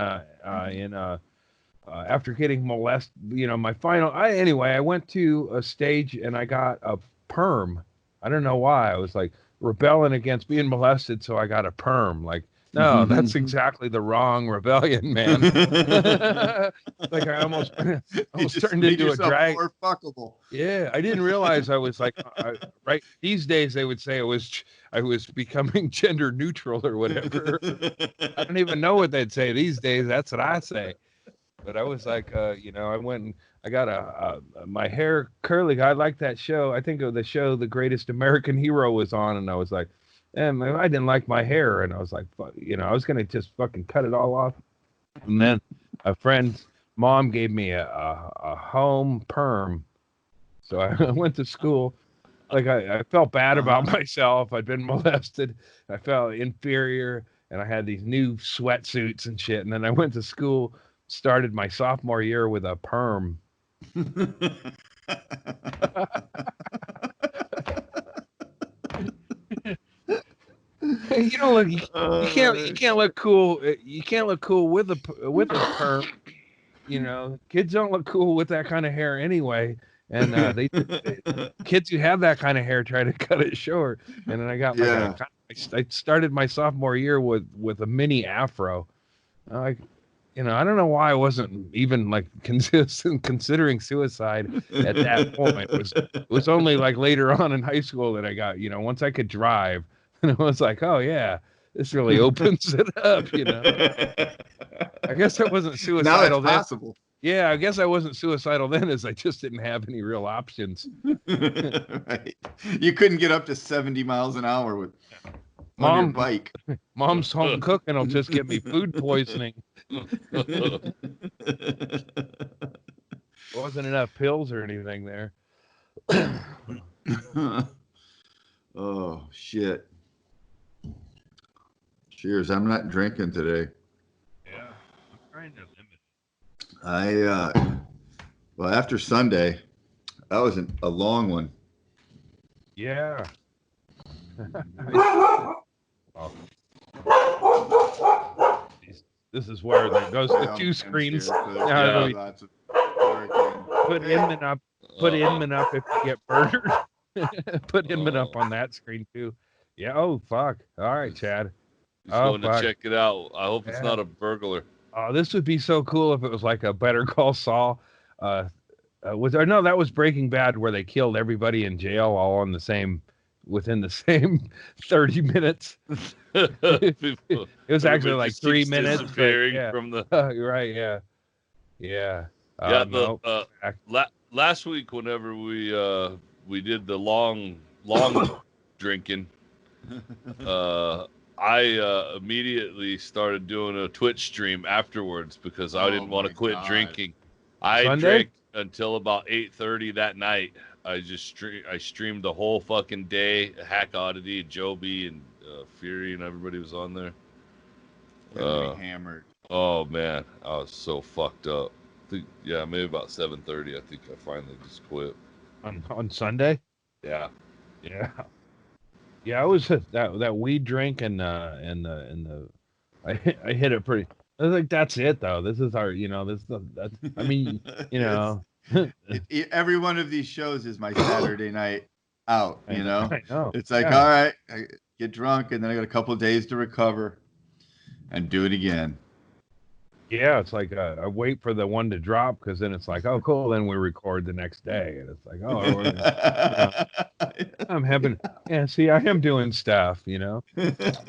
after getting molested. You know, anyway, I went to a stage and I got a perm. I don't know why. I was like rebelling against being molested, so I got a perm. Like, no, that's exactly the wrong rebellion, man. Like I almost turned into a drag. More fuckable. Yeah, I didn't realize I was like, right. These days they would say I was becoming gender neutral or whatever. I don't even know what they'd say these days. That's what I say. But I was like, you know, I went and I got my hair curly. I liked that show. I think of the show The Greatest American Hero was on, and I was like, I didn't like my hair, and I was like, you know, I was gonna just fucking cut it all off. And then a friend's mom gave me a home perm, so I went to school. Like I felt bad about myself. I'd been molested. I felt inferior, and I had these new sweatsuits and shit. And then I went to school, started my sophomore year with a perm. You know, look, you can't look cool. You can't look cool with a perm. You know, kids don't look cool with that kind of hair anyway. And kids who have that kind of hair try to cut it short. And then I got I started my sophomore year with a mini afro. Like, you know, I don't know why I wasn't even like considering suicide at that point. It was only like later on in high school that I got, you know, once I could drive, and I was like, oh yeah, this really opens it up, you know. I guess I wasn't suicidal now it's possible. Yeah, I guess I wasn't suicidal then, as I just didn't have any real options. Right. You couldn't get up to 70 miles an hour on your bike. Mom's home cooking will just get me food poisoning. wasn't enough pills or anything there. Oh shit! Cheers. I'm not drinking today. Yeah, I'm trying to limit. Well, after Sunday, that was a long one. Yeah. This is where there goes the two screens. Put Inman up. Put Inman up if you get murdered. Put Inman up on that screen too. Yeah. Oh fuck. All right, Chad. Just going to check it out. I hope it's not a burglar. Oh, this would be so cool if it was like a Better Call Saul. No, that was Breaking Bad, where they killed everybody in jail all on the same, within the same 30 minutes. It was actually like 3 minutes. Disappearing from the. Right. Yeah. Yeah. Last week, whenever we did the long drinking, I immediately started doing a Twitch stream afterwards because I didn't want to quit drinking. I drank until about 8:30 that night. I streamed the whole fucking day. Hack Oddity, Joby, and Fury, and everybody was on there. Hammered. Oh man, I was so fucked up. Maybe about 7:30. I think I finally just quit. On Sunday. Yeah. I was that weed drink and I hit it pretty. I was like, that's it though. This is our, I mean, every one of these shows is my Saturday night out. I know. It's like, all right, I get drunk and then I got a couple of days to recover and do it again. Yeah, it's like I wait for the one to drop because then it's like, oh, cool. Then we record the next day, and it's like, I'm having. Yeah, see, I am doing stuff, That's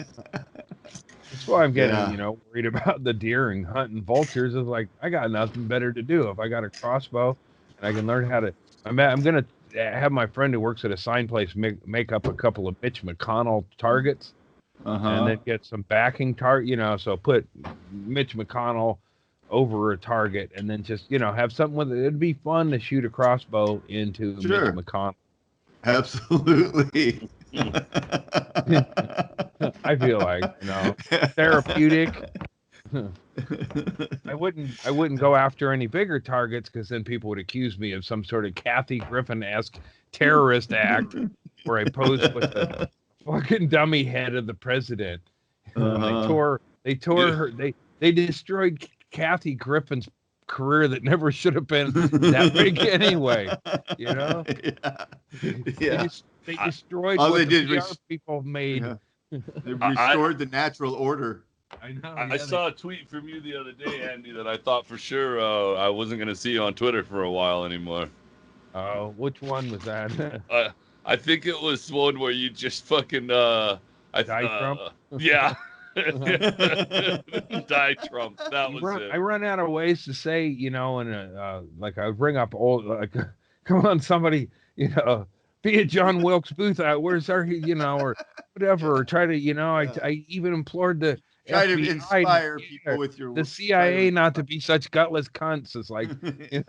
why I'm getting, worried about the deer and hunting vultures. Is like I got nothing better to do. If I got a crossbow, and I can learn how to. I'm gonna have my friend who works at a sign place make up a couple of Mitch McConnell targets. And then get some backing target, so put Mitch McConnell over a target and then just, have something with it. It'd be fun to shoot a crossbow into Mitch McConnell. Absolutely. I feel like, therapeutic. I wouldn't go after any bigger targets because then people would accuse me of some sort of Kathy Griffin-esque terrorist act where I posed with the fucking dummy head of the president. They tore her. They destroyed Kathy Griffin's career that never should have been that big anyway. They destroyed all what they the PR people made. Yeah. They restored the natural order. I know. I saw a tweet from you the other day, Andy, that I thought for sure I wasn't going to see you on Twitter for a while anymore. Oh, which one was that? I think it was one where you just fucking die Trump. Yeah. Die Trump. That was it. I run out of ways to say, like I bring up come on, somebody, be a John Wilkes Booth out. Where's our, or whatever. Or try to, I even implored the try FBI to inspire people with your the CIA not to be such gutless cunts. It's like, if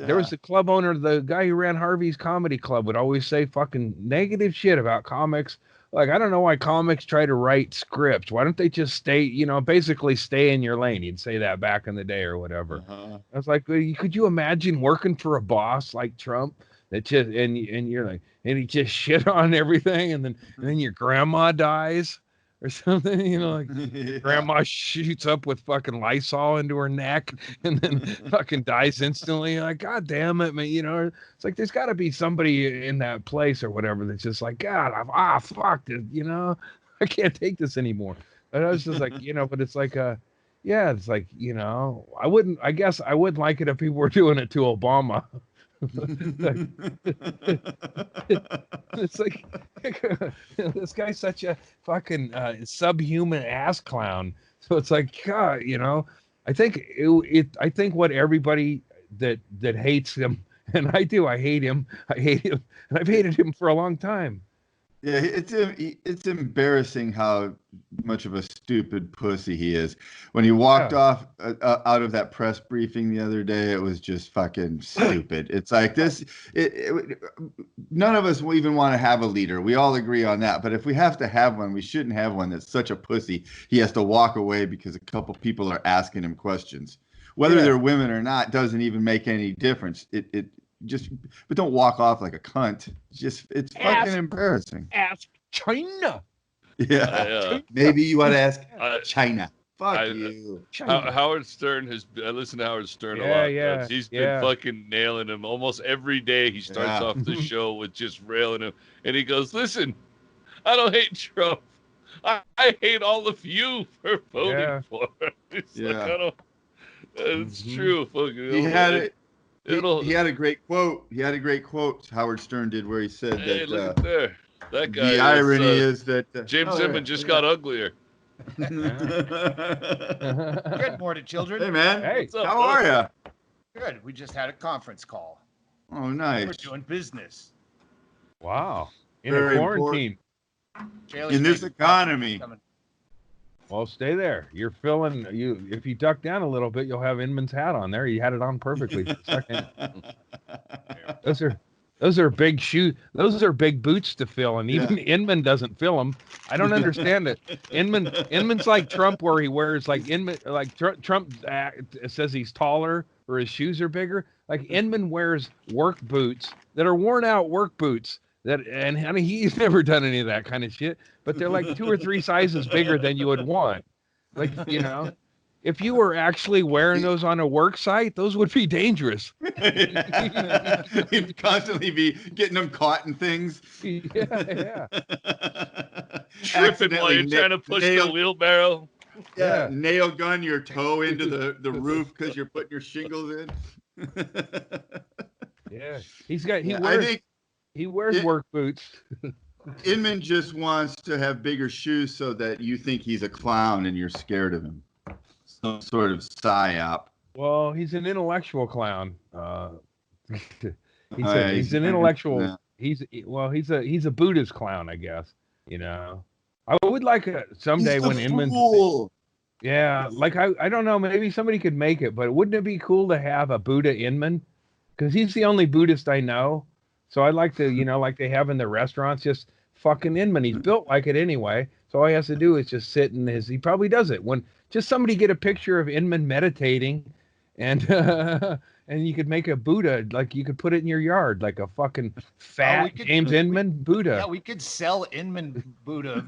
there was a club owner, the guy who ran Harvey's Comedy Club would always say fucking negative shit about comics. Like, I don't know why comics try to write scripts. Why don't they just stay, basically stay in your lane? He'd say that back in the day or whatever. I was like, could you imagine working for a boss like Trump that just, and you're like, and he just shit on everything and then your grandma dies? Or something, like grandma shoots up with fucking Lysol into her neck and then fucking dies instantly. Like, God damn it, man. It's like there's got to be somebody in that place or whatever that's just like, God, fuck it. I can't take this anymore. And I was just like, but it's like, it's like, I guess I would like it if people were doing it to Obama. It's like this guy's such a fucking subhuman ass clown. So it's like, God, I think I think what everybody that hates him, and I hate him, and I've hated him for a long time. Yeah, it's embarrassing how much of a stupid pussy he is. When he walked off out of that press briefing the other day, it was just fucking stupid. It's like this. None of us will even want to have a leader. We all agree on that. But if we have to have one, we shouldn't have one that's such a pussy. He has to walk away because a couple people are asking him questions. Whether they're women or not doesn't even make any difference. But don't walk off like a cunt. It's fucking embarrassing. Ask China. Yeah. Maybe you want to ask China. Fuck you. Howard Stern I listen to Howard Stern a lot. Yeah. He's been fucking nailing him almost every day. He starts off the show with just railing him, and he goes, "Listen, I don't hate Trump. I hate all of you for voting for him." It's like, I don't. It's true. Fucking. He had a great quote. Howard Stern did where he said that. Look at there. That guy. The irony is that James Inman just got uglier. Good morning, children. Hey, man. Hey, how are you? Good. We just had a conference call. Oh, nice. We're doing business. Wow. In Very a quarantine. In this economy. Well, stay there. You're filling if you duck down a little bit, you'll have Inman's hat on there. You had it on perfectly for a second. Those are big shoes. Those are big boots to fill, and even Inman doesn't fill them. I don't understand it. Inman's like Trump, where he wears Trump says he's taller or his shoes are bigger. Like Inman wears work boots that are worn out work boots. And honey, he's never done any of that kind of shit, but they're like 2 or 3 sizes bigger than you would want. Like, if you were actually wearing those on a work site, those would be dangerous. He'd constantly be getting them caught in things. Yeah. Tripping while you're trying to push the wheelbarrow. Yeah. Nail gun your toe into the roof because you're putting your shingles in. Yeah. He wears work boots. Inman just wants to have bigger shoes so that you think he's a clown and you're scared of him. Some sort of psyop. Well, he's an intellectual clown. He's an intellectual. Yeah. He's a Buddhist clown, I guess. I would like someday when Inman. Yeah, like I don't know. Maybe somebody could make it, but wouldn't it be cool to have a Buddha Inman? Because he's the only Buddhist I know. So I'd like to, like they have in the restaurants, just fucking Inman. He's built like it anyway. So all he has to do is just sit in he probably does it. When just somebody get a picture of Inman meditating and and you could make a Buddha, like you could put it in your yard, like a fucking fat James Inman Buddha. Yeah, we could sell Inman Buddha.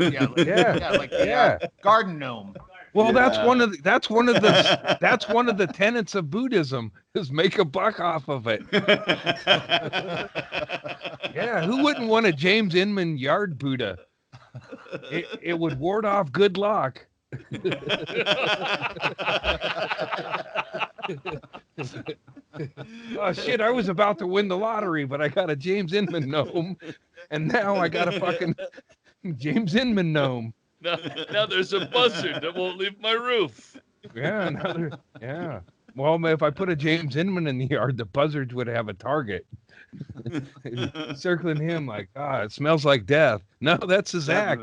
Garden gnome. Well, that's one of the tenets of Buddhism is make a buck off of it. Yeah, who wouldn't want a James Inman yard Buddha? It would ward off good luck. Oh shit, I was about to win the lottery, but I got a James Inman gnome, and now I got a fucking James Inman gnome. Now there's a buzzard that won't leave my roof. Yeah. Well, if I put a James Inman in the yard, the buzzards would have a target. Circling him like, it smells like death. No, that's his act.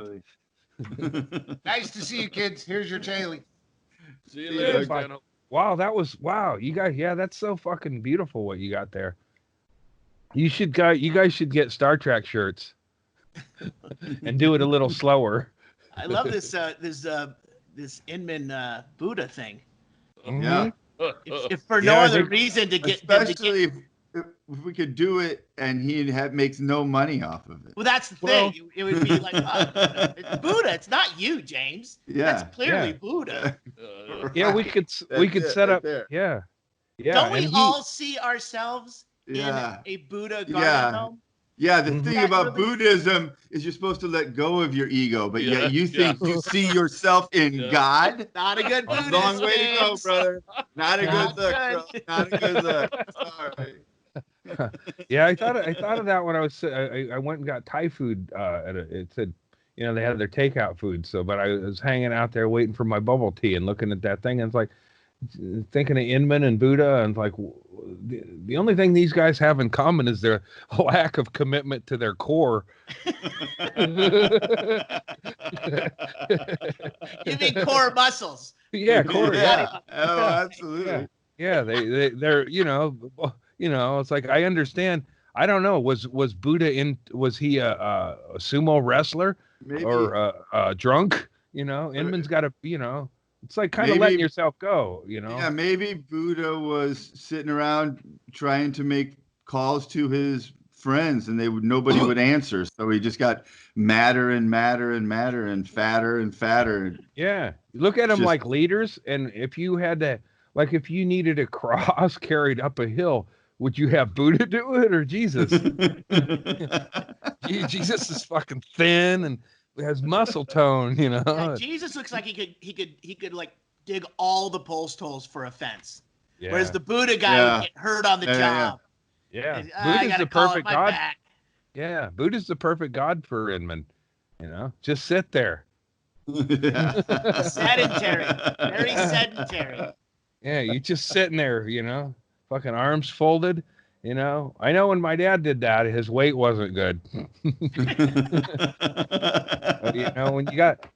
Nice to see you, kids. Here's your Chaley. See you later. Wow, you guys, that's so fucking beautiful what you got there. You guys should get Star Trek shirts and do it a little slower. I love this Inman Buddha thing. Yeah. If for no other reason to get, especially if we could do it and he makes no money off of it. Well, that's the thing. It would be like, it's Buddha. It's not you, James. Yeah. That's clearly Buddha. Yeah, we could set up. There. Yeah. Don't we all see ourselves in a Buddha garden home? Yeah, the thing about Buddhism is you're supposed to let go of your ego, but yet you think you see yourself in God. Not a good Buddhist. Long way to go, brother. Not a good look, bro. Not a good look. Sorry. Yeah, I thought of that when I went and got Thai food. It said, they had their takeout food. But I was hanging out there waiting for my bubble tea and looking at that thing, and it's like, thinking of Inman and Buddha, and like the only thing these guys have in common is their lack of commitment to their core. You mean core muscles? Yeah, core. Yeah. Oh, absolutely. Yeah. They're it's like, I understand. I don't know. Was Buddha was he a sumo wrestler? Maybe. Or drunk? Inman's got to, it's like kind of letting yourself go, Yeah, maybe Buddha was sitting around trying to make calls to his friends, and nobody would answer. So he just got madder and madder and madder and fatter and fatter. Yeah, look at them like leaders, and if you had to, like, if you needed a cross carried up a hill, would you have Buddha do it or Jesus? Jesus is fucking thin and has muscle tone, Yeah, Jesus looks like he could like dig all the post holes for a fence. Yeah. Whereas the Buddha guy would get hurt on the job. Yeah. And, Buddha's the perfect God. Back. Yeah, Buddha's the perfect God for Inman. Just sit there. Sedentary. Very sedentary. Yeah, you just sitting there, fucking arms folded. I know when my dad did that, his weight wasn't good. But,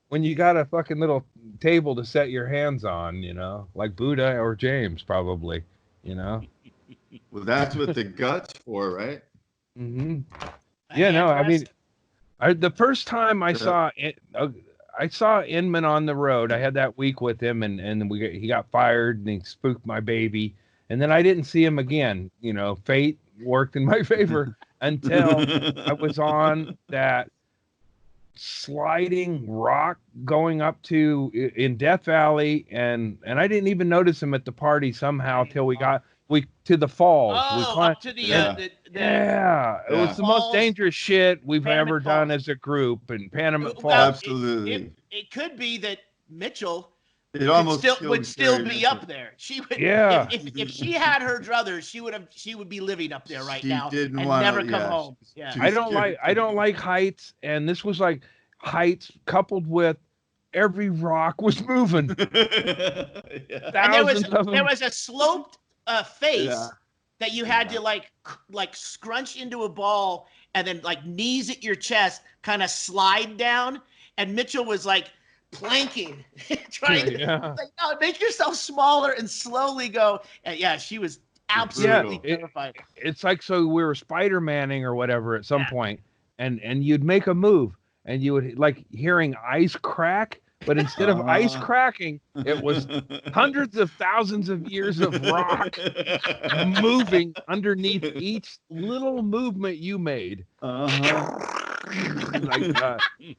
when you got a fucking little table to set your hands on, like Buddha or James probably, Well, that's what the gut's for, right? Mm-hmm. Yeah, no, I mean, the first time I saw Inman on the road, I had that week with him, and he got fired and he spooked my baby. And then I didn't see him again. Fate worked in my favor until I was on that sliding rock going up in Death Valley, and I didn't even notice him at the party somehow till we to the falls. Up to the it was the most dangerous shit we've ever done as a group in Panamint Falls. Absolutely. It could be that Mitchell would still be up there. She would, if she had her druthers, she would be living up there right now and never come home. Yeah. I don't like heights, and this was like heights coupled with every rock was moving. And there was a sloped face that you had to like scrunch into a ball and then like knees at your chest, kind of slide down. And Mitchell was like planking, trying to make yourself smaller and slowly go. And she was absolutely terrified. It's like, so we were Spider-Manning or whatever at some point, and you'd make a move and you would like hearing ice crack, but instead of ice cracking, it was hundreds of thousands of years of rock moving underneath each little movement you made.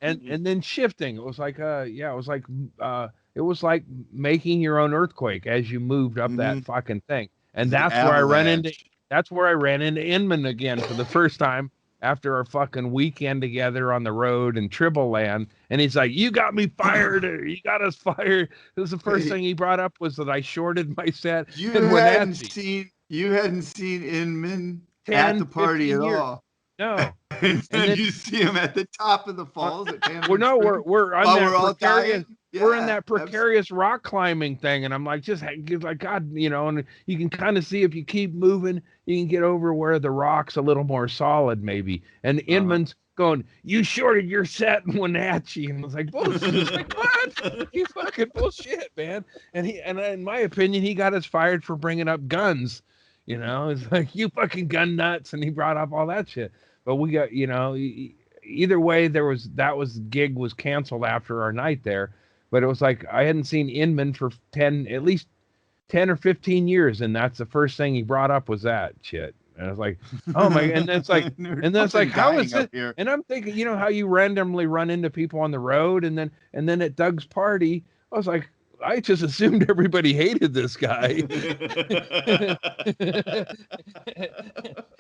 And then shifting. It was like it was like making your own earthquake as you moved up that fucking thing. And that's where I ran into Inman again for the first time after our fucking weekend together on the road in Tribble Land. And he's like, "You got me fired. You got us fired." It was the first thing he brought up was that I shorted my set. You hadn't seen Inman at the party at all. No. And then you see him at the top of the falls. We're in that precarious rock climbing thing, and I'm like, just like God, and you can kind of see if you keep moving, you can get over where the rock's a little more solid, maybe. And Inman's going, "You shorted your set in Wenatchee," and I was like, "Bullshit!" Like, what? You fucking bullshit, man. And in my opinion, he got us fired for bringing up guns. It's like, "You fucking gun nuts," and he brought up all that shit. But we got, either way, gig was canceled after our night there. But it was like, I hadn't seen Inman for at least 10 or 15 years. And that's the first thing he brought up was that shit. And I was like, oh my, and it's like, how is it? And I'm thinking, how you randomly run into people on the road. And then at Doug's party, I was like, I just assumed everybody hated this guy.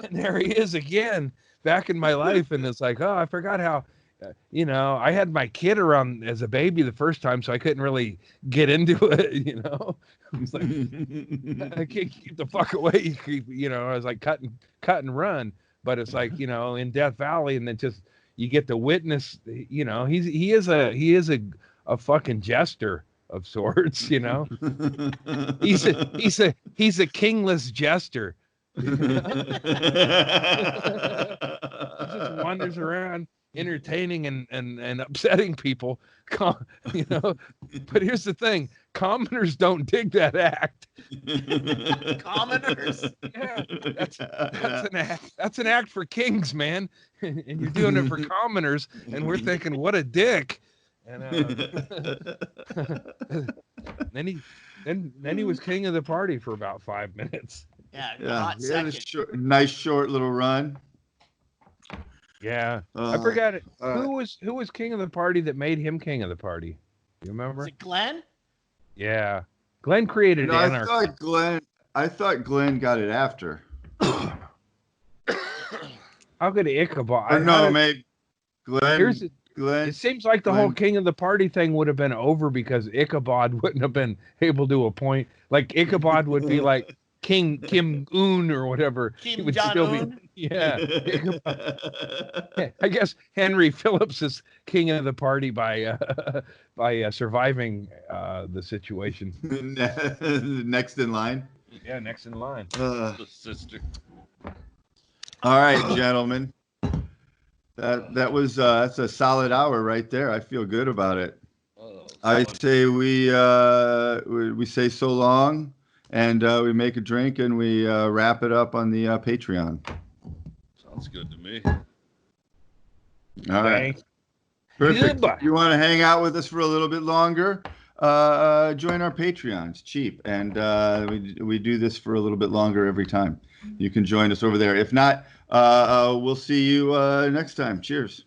And there he is again, back in my life. And it's like, oh, I forgot how, I had my kid around as a baby the first time, so I couldn't really get into it, I was like, I can't keep the fuck away. I was like, cut and run. But it's like, in Death Valley, and then just, you get to witness, he is a fucking jester. of sorts, you know. He's a kingless jester. He just wanders around entertaining and upsetting people, you know. But here's the thing: commoners don't dig that act. Commoners. Yeah, that's an act for kings, man. And you're doing it for commoners, and we're thinking, what a dick. And then he was king of the party for about 5 minutes. Yeah, he had a nice short little run. Yeah, I forgot it. Who was king of the party that made him king of the party? You remember? Was it Glenn? Yeah, Glenn created anarchy. I thought Glenn got it after. How could Ichabod? Maybe Glenn. It seems like the whole king of the party thing would have been over because Ichabod wouldn't have been able to appoint. Like Ichabod would be like King Kim Un or whatever. Kim Jong-un? Yeah. I guess Henry Phillips is king of the party by surviving the situation. Next in line. Yeah, next in line. The sister. All right, gentlemen. That's a solid hour right there. I feel good about it. I say we say so long, and we make a drink, and we wrap it up on the Patreon. Sounds good to me. All right. Perfect. Goodbye. If you want to hang out with us for a little bit longer, join our Patreon. It's cheap, and we do this for a little bit longer every time. You can join us over there. If not, we'll see you next time. Cheers.